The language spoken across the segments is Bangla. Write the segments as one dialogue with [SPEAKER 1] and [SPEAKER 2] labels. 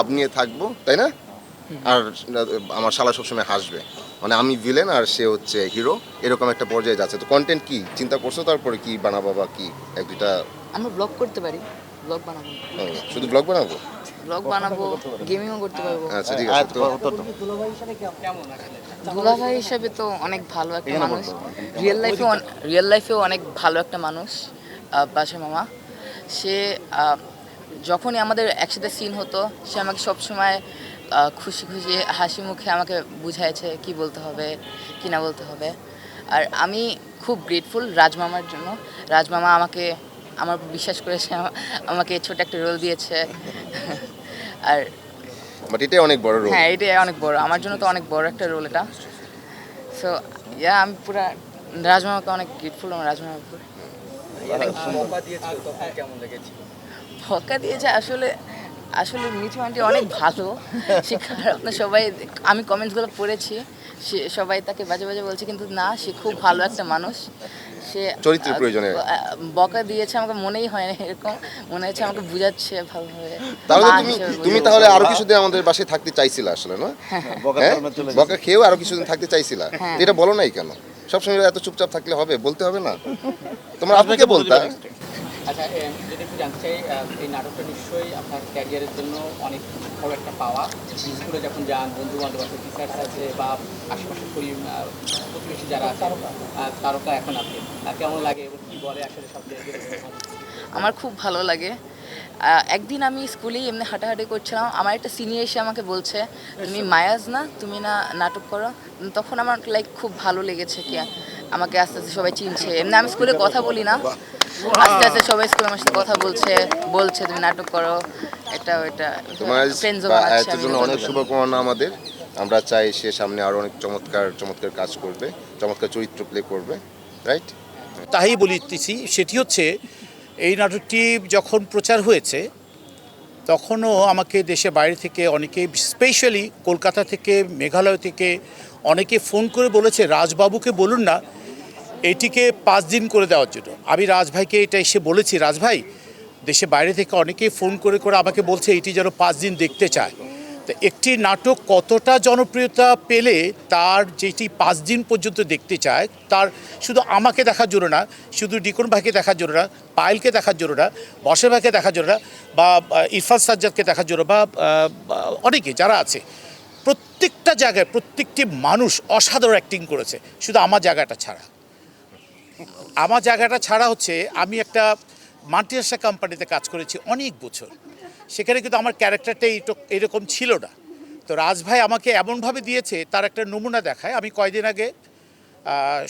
[SPEAKER 1] ভাব নিয়ে থাকবো, তাই না? আর আমার শালা সবসময় হাসবে, মানে আমি ভিলেন আর সে হচ্ছে হিরো, এরকম একটা পর্যায়ে যাচ্ছে। তো কন্টেন্ট কি চিন্তা করছো, তারপরে কি বানাবো বা কি এক দুইটা?
[SPEAKER 2] আমরা ব্লগ করতে পারি, ব্লগ বানাবো,
[SPEAKER 1] শুধু ব্লগ বানাবো?
[SPEAKER 2] ব্লগ বানাবো, গেমিংও করতে পারবো।
[SPEAKER 1] আচ্ছা ঠিক আছে। তো
[SPEAKER 2] দুলাভাই হিসাবে তো অনেক ভালো একটা মানুষ, রিয়েল লাইফেও অনেক ভালো একটা মানুষ। বাসা মামা সে যখনই আমাদের একসাথে সিন হতো সে আমাকে সবসময় খুশি খুশি হাসি মুখে আমাকে বুঝাইছে কি বলতে হবে কি না বলতে হবে। আর আমি খুব গ্রেটফুল রাজমামার জন্য। রাজমামা আমাকে আমার উপর বিশ্বাস করেছে, আমাকে ছোট একটা রোল দিয়েছে। আর
[SPEAKER 1] বাট এটাই অনেক বড় রোল।
[SPEAKER 2] হ্যাঁ, এটাই অনেক বড়, আমার জন্য তো অনেক বড় একটা রোল এটা। সো আমি পুরা রাজমামাকে অনেক গ্রেটফুল আমার রাজমামার উপর। বকা দিয়েছে আসলে, আসলে মিঠু আন্টি অনেক ভালো, সে খারাপ না। সবাই, আমি কমেন্টসগুলো পড়েছি, সে সবাই তাকে বাজে বাজে বলছে, কিন্তু না, সে খুব ভালো একটা মানুষ। সে
[SPEAKER 1] চরিত্রের প্রয়োজনে
[SPEAKER 2] বকা দিয়েছে আমাকে, মনেই হয় না এরকম, মনে হচ্ছে আমাকে বুঝাচ্ছে ভালোভাবে।
[SPEAKER 1] তাহলে তো
[SPEAKER 2] মা
[SPEAKER 1] তুমি
[SPEAKER 2] হিসেবে
[SPEAKER 1] তুমি
[SPEAKER 2] বুঝাচ্ছে।
[SPEAKER 1] তাহলে আরো কিছুদিন আমাদের বাসায় থাকতে চাইছিলা আসলে, না? হ্যাঁ, বকা খেয়েও আরো কিছুদিন থাকতে চাইছিলা, তো এটা বলো নাই কেন? সবসময় এত চুপচাপ থাকলে হবে? বলতে হবে না? তোমার আপুকে বলতা।
[SPEAKER 3] আচ্ছা, যদি একটু জানতে চাই, এই নাটকটা নিশ্চয়ই আপনার ক্যারিয়ারের জন্য অনেক বড় একটা পাওয়া। স্কুলে যখন যান, বন্ধু বান্ধব আছে, টিচার্স আছে, বা আশেপাশে প্রতিবেশী যারা আছে, তারকা এখন আপনি কেমন লাগে এবং কী বলে আসলে সব
[SPEAKER 2] আমার খুব ভালো লাগে। একদিন আমি স্কুলেই এমনি হাঁটাহাঁটি করছিলাম, আমার একটা সিনিয়র এসে আমাকে বলছে, তুমি মায়াজ না, তুমি না নাটক করো। তখন আমার লাইক খুব ভালো লেগেছে, কি আমাকে আস্তে আস্তে সবাই চিনছে। এমনি আমি স্কুলে কথা বলি না, আস্তে আস্তে সবাই স্কুলে আমার সাথে কথা বলছে, বলছে তুমি নাটক করো, এটা ওইটা।
[SPEAKER 1] তোমার
[SPEAKER 2] ফ্রেন্ডসও
[SPEAKER 1] বা
[SPEAKER 2] বানাচ্ছে।
[SPEAKER 1] এর জন্য অনেক শুভকামনা আমাদের। আমরা চাই সে সামনে আরো অনেক চমৎকার চমৎকার কাজ করবে, চমৎকার চরিত্র প্লে করবে, রাইট?
[SPEAKER 4] তাই বলিতেছি, সেটি হচ্ছে এই নাটকটি যখন প্রচার হয়েছে তখনও আমাকে দেশে বাইরে থেকে অনেকে, স্পেশালি কলকাতা থেকে, মেঘালয় থেকে অনেকে ফোন করে বলেছে রাজবাবুকে বলুন না এটিকে 5 দিন করে দেওয়ার জন্য। আমি রাজভাইকে এটা এসে বলেছি, রাজভাই দেশে বাইরে থেকে অনেকেই ফোন করে করে আমাকে বলছে এটি যেন 5 দিন দেখতে চায়। তো একটি নাটক কতটা জনপ্রিয়তা পেলে তার যেটি 5 দিন পর্যন্ত দেখতে চায়, তার শুধু আমাকে দেখার জন্য না, শুধু ডিকন ভাইকে দেখার জন্য না, পায়েলকে দেখার জন্য না, বসে ভাইকে দেখার জন্য না, বা ইরফান সাজ্জাদকে দেখার জন্য, বা অনেকে যারা আছে, প্রত্যেকটা জায়গায় প্রত্যেকটি মানুষ অসাধারণ অ্যাক্টিং করেছে, শুধু আমার জায়গাটা ছাড়া। আমার জায়গাটা ছাড়া হচ্ছে আমি একটা মাল্টিনেশনাল কোম্পানিতে কাজ করেছি অনেক বছর, সেখানে কিন্তু আমার ক্যারেক্টারটা এরকম ছিল না। তো রাজভাই আমাকে এমনভাবে দিয়েছে, তার একটা নমুনা দেখায়। আমি কয়দিন আগে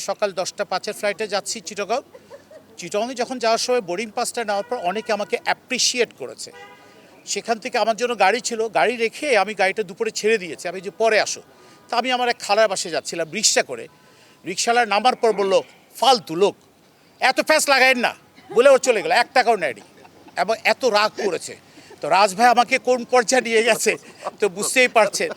[SPEAKER 4] সকাল 10টা 5-এর ফ্লাইটে যাচ্ছি চিটগংয়ে যখন যাওয়ার সময় বোর্ডিং পাসটা নেওয়ার পর অনেকে আমাকে অ্যাপ্রিসিয়েট করেছে। সেখান থেকে আমার জন্য গাড়ি ছিল, গাড়ি রেখে আমি গাড়িটা দুপুরে ছেড়ে দিয়েছি, আমি যে পরে আসো। তা আমি আমার এক খালার বাসে যাচ্ছিলাম রিক্সা করে, রিক্সাওয়ালা নামার পর বললো, ফালতু লোক, এত ফ্যাস লাগায়েন না, বলে ও চলে গেল, 1 টাকাও নেয়নি, এবং এত রাগ করেছে। তো রাজভাই আমাকে কোন পর্যায়ে নিয়ে গেছে তো বুঝতেই পারছেন।